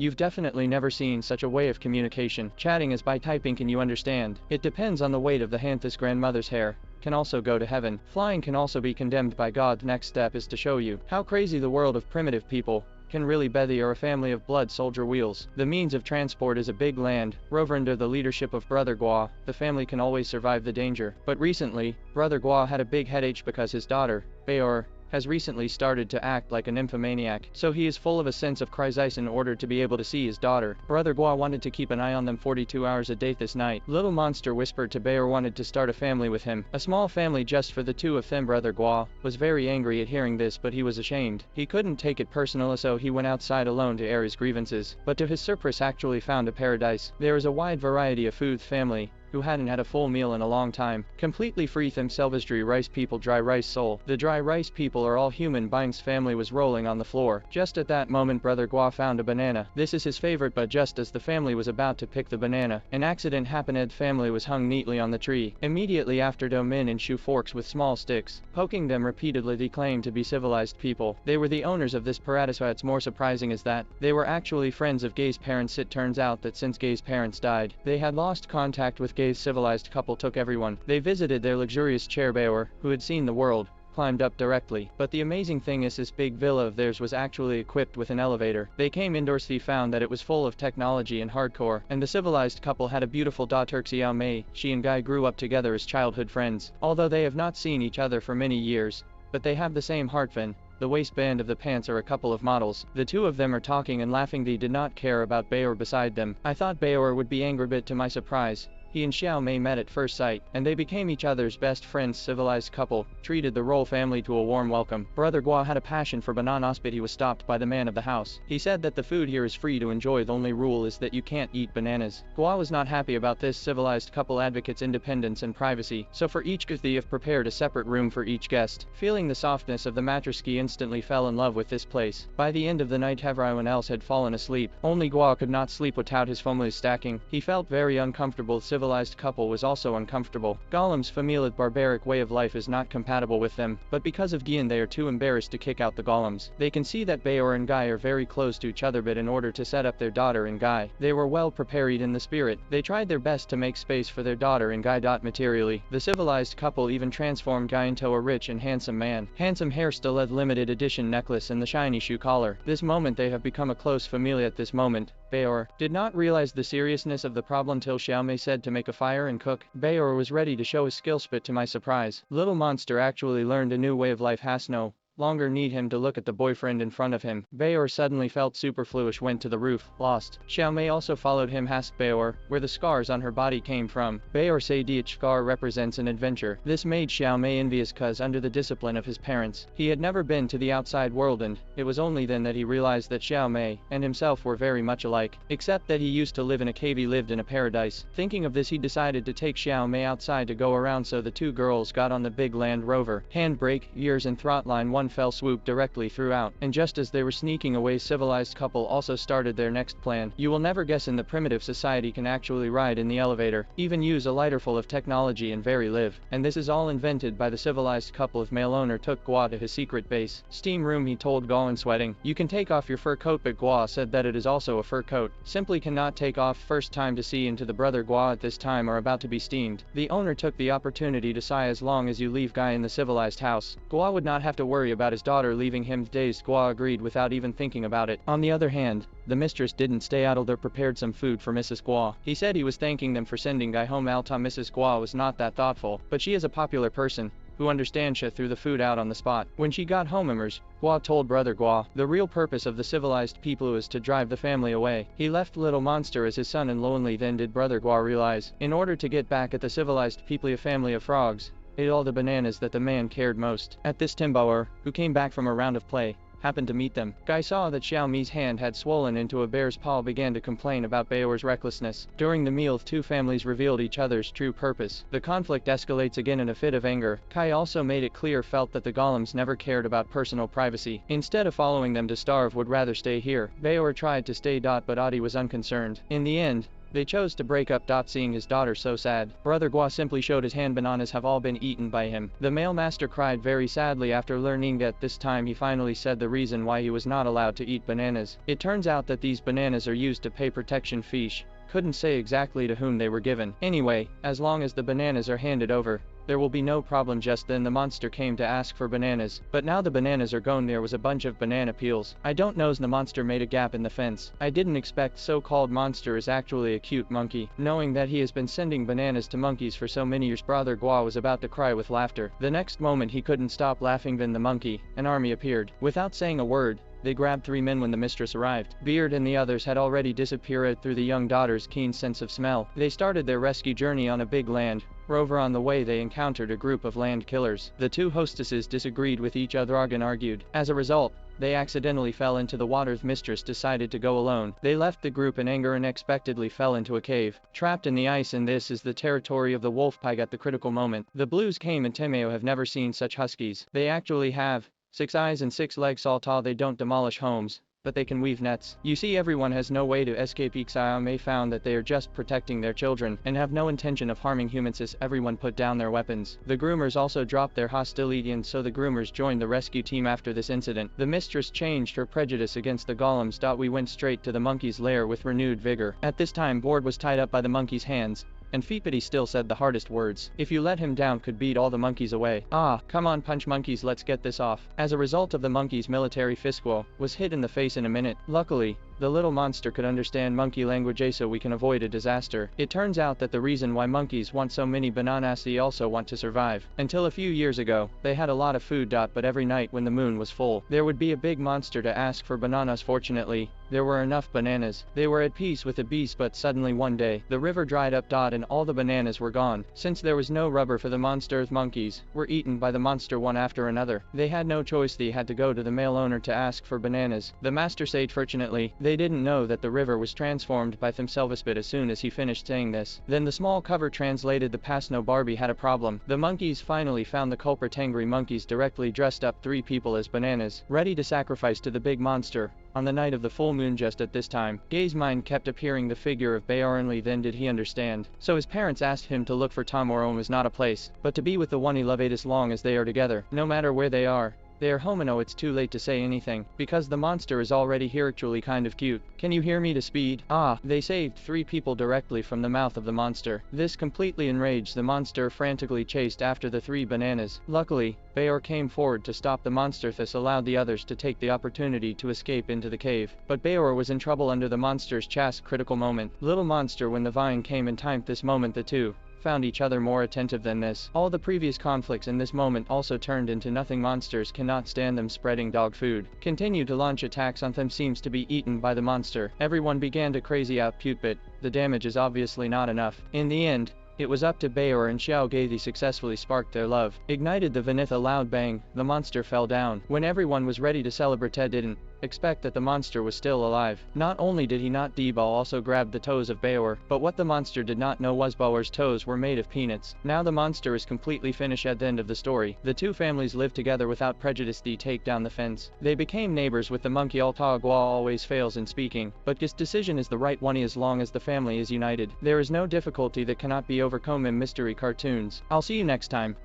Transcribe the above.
You've definitely never seen such a way of communication. Chatting is by typing, can you understand? It depends on the weight of the hand. This grandmother's hair can also go to heaven. Flying can also be condemned by God. Next step is to show you how crazy the world of primitive people can really be. They are a family of blood soldier wheels. The means of transport is a big land rover under the leadership of Brother Gai. The family can always survive the danger. But recently, Brother Gai had a big headache because his daughter, Bayor, has recently started to act like a nymphomaniac, so he is full of a sense of crisis in order to be able to see his daughter. Brother Gai wanted to keep an eye on them 42 hours a day. This night, little monster whispered to Bayor wanted to start a family with him, a small family just for the two of them. Brother Gai was very angry at hearing this, but he was ashamed. He couldn't take it personal, so he went outside alone to air his grievances, but to his surprise actually found a paradise. There is a wide variety of food. Family who hadn't had a full meal in a long time, completely free themselves. Rice people, dry rice soul. The dry rice people are all human beings. Family was rolling on the floor. Just at that moment, Brother Gai found a banana. This is his favorite, but just as the family was about to pick the banana, an accident happened. Family was hung neatly on the tree. Immediately after, men in shoe forks with small sticks, poking them repeatedly. They claimed to be civilized people. They were the owners of this paradise. What's more surprising is that they were actually friends of Gai's parents. It turns out that since Gai's parents died, they had lost contact with Gai's civilized couple. Took everyone. They visited their luxurious chair. Bayor, who had seen the world, climbed up directly. But the amazing thing is this big villa of theirs was actually equipped with an elevator. They came indoors. They found that it was full of technology and hardcore, and the civilized couple had a beautiful daughter, Xiaoxiao. She and Gai grew up together as childhood friends, although they have not seen each other for many years, but they have the same heart. The waistband of the pants are a couple of models. The two of them are talking and laughing. They did not care about Bayor beside them. I thought Bayor would be angry, but to my surprise, he and Xiaoxiao met at first sight, and they became each other's best friends. Civilized couple treated the royal family to a warm welcome. Brother Gai had a passion for bananas, but he was stopped by the man of the house. He said that the food here is free to enjoy. The only rule is that you can't eat bananas. Gai was not happy about this. Civilized couple advocates independence and privacy, so for each guest they have prepared a separate room for each guest. Feeling the softness of the mattress, Gai instantly fell in love with this place. By the end of the night, everyone else had fallen asleep. Only Gai could not sleep without his family stacking. He felt very uncomfortable. Civilized couple was also uncomfortable. Gollum's familiar barbaric way of life is not compatible with them, but because of Gai they are too embarrassed to kick out the Gollums. They can see that Bayor and Gai are very close to each other, but in order to set up their daughter and Gai, they were well prepared in the spirit. They tried their best to make space for their daughter and Gai. Materially, the civilized couple even transformed Gai into a rich and handsome man. Handsome hairstyle, limited edition necklace, and the shiny shoe collar. This moment they have become a close family. At this moment, Bayor did not realize the seriousness of the problem till Xiaoxiao said to make a fire and cook. Bayor was ready to show his skills, but to my surprise, little monster actually learned a new way of life. Has no longer need him to look at the boyfriend in front of him. Bayor suddenly felt superfluous, went to the roof, lost. Xiaoxiao also followed him. Asked Bayor where the scars on her body came from. Bayor said each scar represents an adventure. This made Xiaoxiao envious, cause under the discipline of his parents, he had never been to the outside world, and it was only then that he realized that Xiaoxiao and himself were very much alike, except that he used to live in a cave. He lived in a paradise. Thinking of this, he decided to take Xiaoxiao outside to go around, so the two girls got on the big Land Rover. Handbrake, ears and throttline. One fell swoop directly throughout, and just as they were sneaking away, civilized couple also started their next plan. You will never guess in the primitive society can actually ride in the elevator, even use a lighter full of technology and very live. And this is all invented by the civilized couple. Of male owner took Gai to his secret base, steam room. He told Gai and sweating, you can take off your fur coat, but Gai said that it is also a fur coat. Simply cannot take off. First time to see into the brother Gai at this time are about to be steamed. The owner took the opportunity to sigh, as long as you leave Gai in the civilized house, Gai would not have to worry about his daughter leaving him. Dazed, Gai agreed without even thinking about it. On the other hand, the mistress didn't stay idle. They prepared some food for Mrs. Gai. He said he was thanking them for sending Gai home. Alta Mrs. Gai was not that thoughtful, but she is a popular person who understands. She threw the food out on the spot. When she got home, Gai told brother Gai the real purpose of the civilized people is to drive the family away. He left little monster as his son and lonely. Then did brother Gai realize, in order to get back at the civilized people, a family of frogs ate all the bananas that the man cared most. At this, Timboer, who came back from a round of play, happened to meet them. Gai saw that Xiaomi's hand had swollen into a bear's paw, began to complain about Bayor's recklessness. During the meal, two families revealed each other's true purpose. The conflict escalates again in a fit of anger. Gai also made it clear felt that the Gollums never cared about personal privacy. Instead of following them to starve, would rather stay here. Bayor tried to stay, but Adi was unconcerned. In the end, They chose to break up. Seeing his daughter so sad, Brother Gua simply showed his hand. Bananas have all been eaten by him. The male master cried very sadly after learning that this time he finally said the reason why he was not allowed to eat bananas. It turns out that these bananas are used to pay protection fees. Couldn't say exactly to whom they were given. Anyway, as long as the bananas are handed over, there will be no problem. Just then the monster came to ask for bananas, but now the bananas are gone. There was a bunch of banana peels. I don't know. The monster made a gap in the fence. I didn't expect so-called monster is actually a cute monkey. Knowing that he has been sending bananas to monkeys for so many years, Brother Gua was about to cry with laughter. The next moment he couldn't stop laughing. Then the monkey, an army appeared. Without saying a word, they grabbed 3 men when the mistress arrived. Beard and the others had already disappeared through the young daughter's keen sense of smell. They started their rescue journey on a big land rover. On the way they encountered a group of land killers. The 2 hostesses disagreed with each other and argued. As a result, they accidentally fell into the water. The mistress decided to go alone. They left the group in anger and unexpectedly fell into a cave, trapped in the ice, and this is the territory of the wolf pig. At the critical moment, the blues came and Timeo have never seen such huskies. They actually have 6 eyes and 6 legs. All tall, they don't demolish homes, but they can weave nets. You see, everyone has no way to escape. Xiaoxiao may found that they are just protecting their children and have no intention of harming humans. As everyone put down their weapons, the groomers also dropped their hostility, and so the groomers joined the rescue team. After this incident, the mistress changed her prejudice against the Gollums. We went straight to the monkey's lair with renewed vigor. At this time, Board was tied up by the monkey's hands and feet, but he still said the hardest words. If you let him down, could beat all the monkeys away. Ah, come on, punch monkeys, let's get this off. As a result of the monkey's military fisquo was hit in the face in a minute. Luckily, the little monster could understand monkey language, so we can avoid a disaster. It turns out that the reason why monkeys want so many bananas, they also want to survive. Until a few years ago, they had a lot of food. But every night when the moon was full, there would be a big monster to ask for bananas. Fortunately, there were enough bananas. They were at peace with the beast, but suddenly one day, the river dried up. And all the bananas were gone. Since there was no rubber for the monsters, monkeys were eaten by the monster one after another. They had no choice. They had to go to the male owner to ask for bananas. The master said fortunately, they didn't know that the river was transformed by themselves. But as soon as he finished saying this, then the small cover translated the past. No, Barbie had a problem. The monkeys finally found the culprit. Angry monkeys directly dressed up 3 people as bananas, ready to sacrifice to the big monster. On the night of the full moon, just at this time, Gai's mind kept appearing the figure of Bayoranly. Then did he understand? So his parents asked him to look for Tom. Or home is not a place, but to be with the one he loved. As long as they are together, no matter where they are home. And it's too late to say anything, because the monster is already here. Actually kind of cute. Can you hear me? To speed. Ah, they saved 3 people directly from the mouth of the monster. This completely enraged the monster, frantically chased after the 3 bananas. Luckily, Bayor came forward to stop the monster. This allowed the others to take the opportunity to escape into the cave. But Bayor was in trouble under the monster's chest. Critical moment. Little monster, when the vine came in time. This moment the 2 found each other more attentive than this. All the previous conflicts in this moment also turned into nothing. Monsters cannot stand them spreading dog food. Continue to launch attacks on them. Seems to be eaten by the monster. Everyone began to crazy out pute, but the damage is obviously not enough. In the end, it was up to Bayor and Xiao Gai. They successfully sparked their love, ignited the Vanith. A loud bang, the monster fell down. When everyone was ready to celebrate, Ted didn't expect that the monster was still alive. Not only did he not deball, also grabbed the toes of Bayor, but what the monster did not know was Bayor's toes were made of peanuts. Now the monster is completely finished. At the end of the story, the 2 families lived together without prejudice. They take down the fence. They became neighbors with the monkey. Altagua always fails in speaking, but his decision is the right one as long as the family is united. There is no difficulty that cannot be overcome in mystery cartoons. I'll see you next time.